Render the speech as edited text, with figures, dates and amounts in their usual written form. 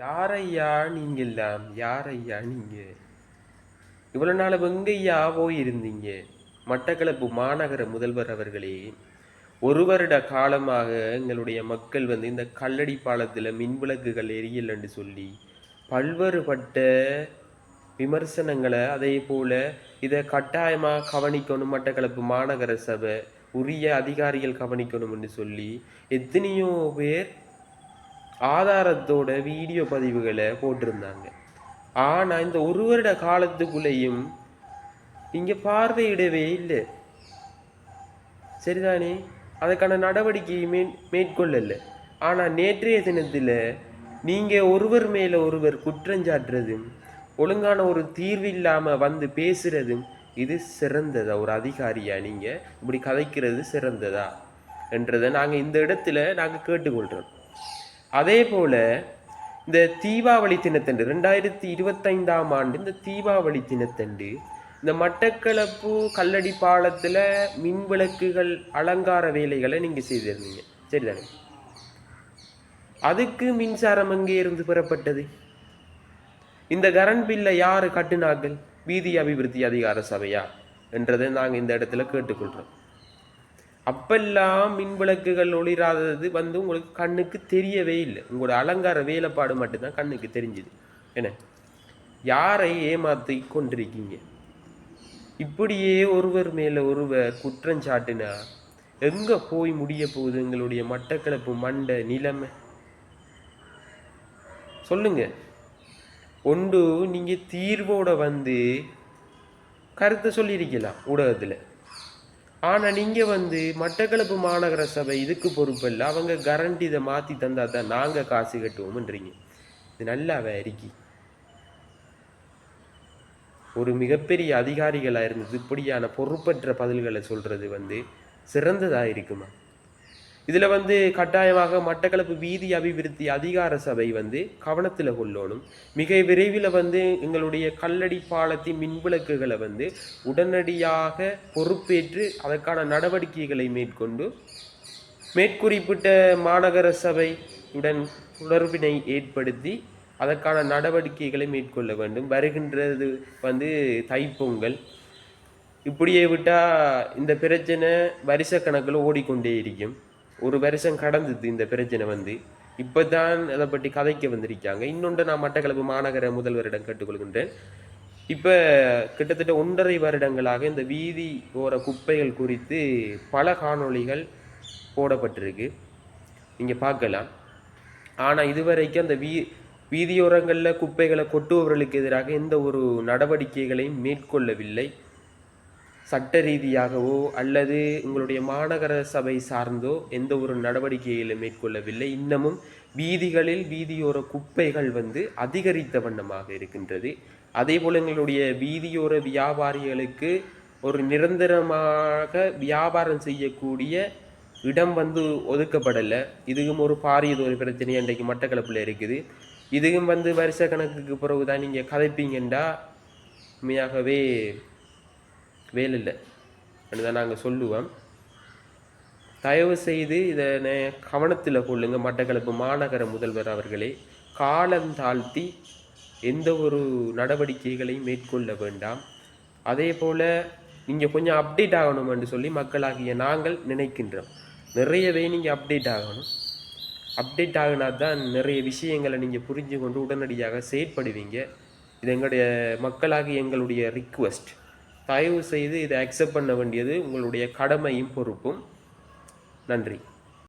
யாரையா நீங்கெல்லாம்? யாரையா நீங்க? இவ்வளவு நாள் எங்கய்யா போயிருந்தீங்க? மட்டக்களப்பு மாநகர முதல்வர் அவர்களே, ஒரு வருட காலமாக எங்களுடைய மக்கள் இந்த கல்லடி பாலத்தில் மின்விளக்குகள் எரியல் என்று சொல்லி பல்வேறுபட்ட விமர்சனங்களை, அதே போல இதை கட்டாயமாக கவனிக்கணும், மட்டக்களப்பு மாநகர சபை உரிய அதிகாரிகள் கவனிக்கணும் என்று சொல்லி எத்தனையோ பேர் ஆதாரத்தோட வீடியோ பதிவுகளை போட்டிருந்தாங்க. ஆனா இந்த ஒரு வருட காலத்துக்குள்ளேயும் இங்க பார்வையிடவே இல்லை. சரிதானே? அதுக்கான நடவடிக்கை மேற்கொள்ளல. ஆனா நேற்றைய தினத்துல நீங்க ஒருவர் மேல ஒருவர் குற்றஞ்சாட்டுறதும், ஒழுங்கான ஒரு தீர்வு இல்லாம வந்து பேசுறதும், இது சிறந்ததா? ஒரு அதிகாரியா நீங்க இப்படி கதைக்கிறது சிறந்ததா என்றதை நாங்க இந்த இடத்துல நாங்க கேட்டுக்கொள்றோம். அதே போல இந்த தீபாவளி தினத்தன்று 2025ஆம் ஆண்டு இந்த தீபாவளி தினத்தன்று இந்த மட்டக்களப்பு கல்லடி பாலத்தில் மின் விளக்குகள் அலங்கார வேலைகளை நீங்கள் செய்திருந்தீங்க, சரிதானே? அதுக்கு மின்சாரம் எங்கே இருந்து பெறப்பட்டது? இந்த கரண்ட் பில்லை யாரு கட்டுனாக்கள்? வீதி அபிவிருத்தி அதிகார சபையா என்றதை நாங்கள் இந்த இடத்துல கேட்டுக்கொள்றோம். அப்பெல்லாம் மின் விளக்குகள் ஒளிராதது உங்களுக்கு கண்ணுக்கு தெரியவே இல்லை. உங்களோட அலங்கார வேலைப்பாடு மட்டும்தான் கண்ணுக்கு தெரிஞ்சுது. என்ன, யாரை ஏமாத்தி கொண்டிருக்கீங்க? இப்படியே ஒருவர் மேல ஒருவர் குற்றஞ்சாட்டுனா எங்க போய் முடிய போகுது எங்களுடைய மட்டக்களப்பு மண்ட நிலைமை? சொல்லுங்க. ஒன்று நீங்க தீர்வோட கருத்தை சொல்லியிருக்கலாம் ஊடகத்தில். ஆனா நீங்க மட்டக்களப்பு மாநகர சபை இதுக்கு பொறுப்பில்லை, அவங்க கரண்ட் இதை மாத்தி தந்தா தான் நாங்க காசு கட்டுவோம்ன்றீங்க. இது நல்லாவே அறிக்கை. ஒரு மிகப்பெரிய அதிகாரிகளாக இருந்தது இப்படியான பொறுப்பற்ற பதில்களை சொல்றது சிறந்ததாக இருக்குமா? இதில் கட்டாயமாக மட்டக்களப்பு வீதி அபிவிருத்தி அதிகார சபை கவனத்தில் கொள்ளணும். மிக விரைவில் எங்களுடைய கல்லடி பாலத்தின் மின்விளக்குகளை உடனடியாக பொறுப்பேற்று அதற்கான நடவடிக்கைகளை மேற்கொண்டு மேற்குறிப்பிட்ட மாநகர சபையுடன் தொடர்பினை ஏற்படுத்தி அதற்கான நடவடிக்கைகளை மேற்கொள்ள வேண்டும். வருகின்றது தைப்பொங்கல். இப்படியே விட்டால் இந்த பிரச்சனை வருஷ கணக்கில் ஓடிக்கொண்டே இருக்கும். ஒரு வருஷம் கடந்தது இந்த பிரச்சனை இப்போ தான் அதை பற்றி கதைக்க வந்திருக்காங்க. இன்னொன்று நான் மட்டக்களப்பு மாநகர முதல்வரிடம் கேட்டுக்கொள்கின்றேன். இப்போ கிட்டத்தட்ட 1.5 வருடங்களாக இந்த வீதி ஓர குப்பைகள் குறித்து பல காணொளிகள் போடப்பட்டிருக்கு, நீங்கள் பார்க்கலாம். ஆனால் இதுவரைக்கும் அந்த வீதியோரங்களில் குப்பைகளை கொட்டுபவர்களுக்கு எதிராக எந்த ஒரு நடவடிக்கைகளையும் மேற்கொள்ளவில்லை. சட்ட ரீதியாகவோ அல்லது உங்களுடைய மாநகர சபை சார்ந்தோ எந்த ஒரு நடவடிக்கைகளை மேற்கொள்ளவில்லை. இன்னமும் வீதிகளில் வீதியோர குப்பைகள் அதிகரித்த வண்ணமாக இருக்கின்றது. அதே போல் எங்களுடைய வீதியோர வியாபாரிகளுக்கு ஒரு நிரந்தரமாக வியாபாரம் செய்யக்கூடிய இடம் ஒதுக்கப்படலை. இதுவும் ஒரு பாரியதொரு பிரச்சனை இன்றைக்கு மட்டக்களப்பில் இருக்குது. இதுவும் வருஷ கணக்குக்கு பிறகுதான் நீங்கள் கதைப்பீங்கண்டா உண்மையாகவே வேலை இல்லை தான் நாங்கள் சொல்லுவோம். தயவு செய்து இதனை கவனத்தில் கொள்ளுங்க மட்டக்களப்பு மாநகர முதல்வர் அவர்களே. காலம் தாழ்த்தி எந்த ஒரு நடவடிக்கைகளையும் மேற்கொள்ள வேண்டாம். அதே போல் நீங்கள் கொஞ்சம் அப்டேட் ஆகணும் என்று சொல்லி மக்களாகிய நாங்கள் நினைக்கின்றோம். நிறையவே நீங்கள் அப்டேட் ஆகணும். அப்டேட் ஆகினா தான் நிறைய விஷயங்களை நீங்கள் புரிஞ்சு கொண்டு உடனடியாக செயற்படுவீங்க. இது எங்களுடைய மக்களாகி எங்களுடைய ரிக்வெஸ்ட். தயவு செய்து இதை அக்செப்ட் பண்ண வேண்டியது உங்களுடைய கடமையும் பொறுப்பும். நன்றி.